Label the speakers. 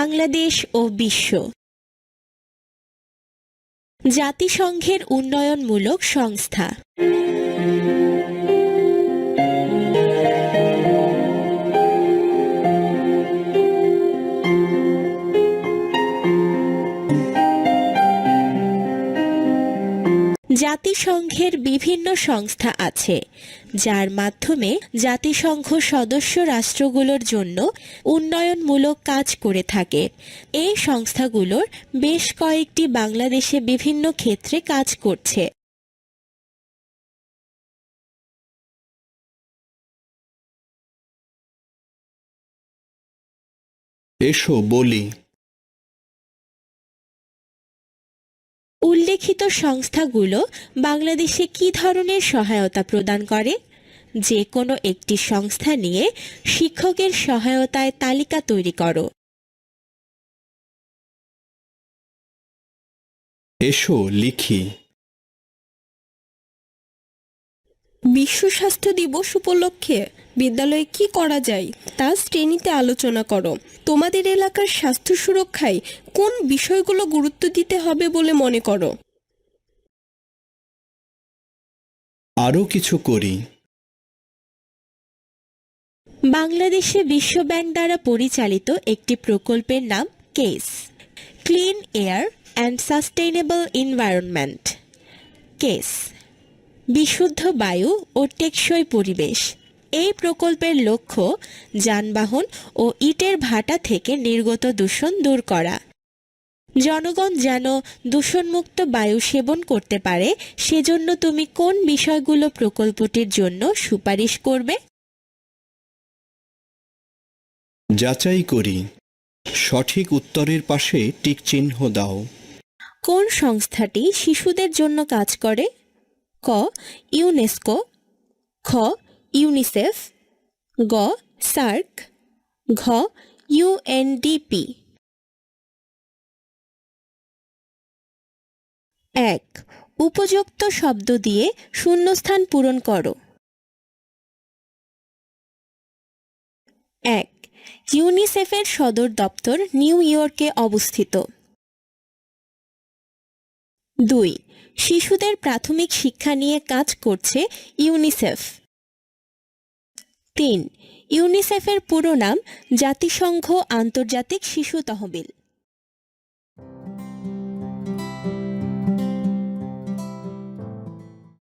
Speaker 1: বাংলাদেশ ও বিশ্ব। জাতিসংঘের উন্নয়নমূলক সংস্থা। জাতিসংঘের বিভিন্ন সংস্থা আছে যার মাধ্যমে জাতিসংঘ সদস্য রাষ্ট্রগুলোর জন্য উন্নয়নমূলক কাজ করে থাকে। এই সংস্থাগুলোর বেশ কয়েকটি বাংলাদেশে বিভিন্ন ক্ষেত্রে কাজ করছে।
Speaker 2: এসো বলি।
Speaker 1: উল্লেখিত সংস্থাগুলো বাংলাদেশে কী ধরনের সহায়তা প্রদান করে? যে কোনো একটি সংস্থা নিয়ে শিক্ষকের সহায়তায় তালিকা তৈরি করো।
Speaker 2: এসো লিখি।
Speaker 3: বিশ্ব স্বাস্থ্য দিবস উপলক্ষে বিদ্যালয়ে কি করা যায় তা শ্রেণীতে আলোচনা করো। তোমাদের এলাকার স্বাস্থ্য সুরক্ষায় কোন বিষয়গুলো গুরুত্ব দিতে হবে বলে মনে করো?
Speaker 2: আরও কিছু করি।
Speaker 1: বাংলাদেশে বিশ্বব্যাংক দ্বারা পরিচালিত একটি প্রকল্পের নাম case, clean air and sustainable environment. Case বিশুদ্ধ বায়ু ও টেকসই পরিবেশ। এই প্রকল্পের লক্ষ্য যানবাহন ও ইটের ভাটা থেকে নির্গত দূষণ দূর করা। জনগণ যেন দূষণমুক্ত বায়ু সেবন করতে পারে সেজন্য তুমি কোন বিষয়গুলো প্রকল্পটির জন্য সুপারিশ করবে?
Speaker 2: যাচাই করি। সঠিক উত্তরের পাশে টিক চিহ্ন দাও।
Speaker 1: কোন সংস্থাটি শিশুদের জন্য কাজ করে? ক ইউনেস্কো, খ ইউনিসেফ, গ সার্ক, ঘ ইউএনডিপি। ১. উপযুক্ত শব্দ দিয়ে শূন্যস্থান পূরণ করো। ১. ইউনিসেফের সদর দপ্তর নিউ ইয়র্কে অবস্থিত। ২. শিশুদের প্রাথমিক শিক্ষা নিয়ে কাজ করছে ইউনিসেফ। ৩. ইউনিসেফের পুরো নাম জাতিসংঘ আন্তর্জাতিক শিশু তহবিল।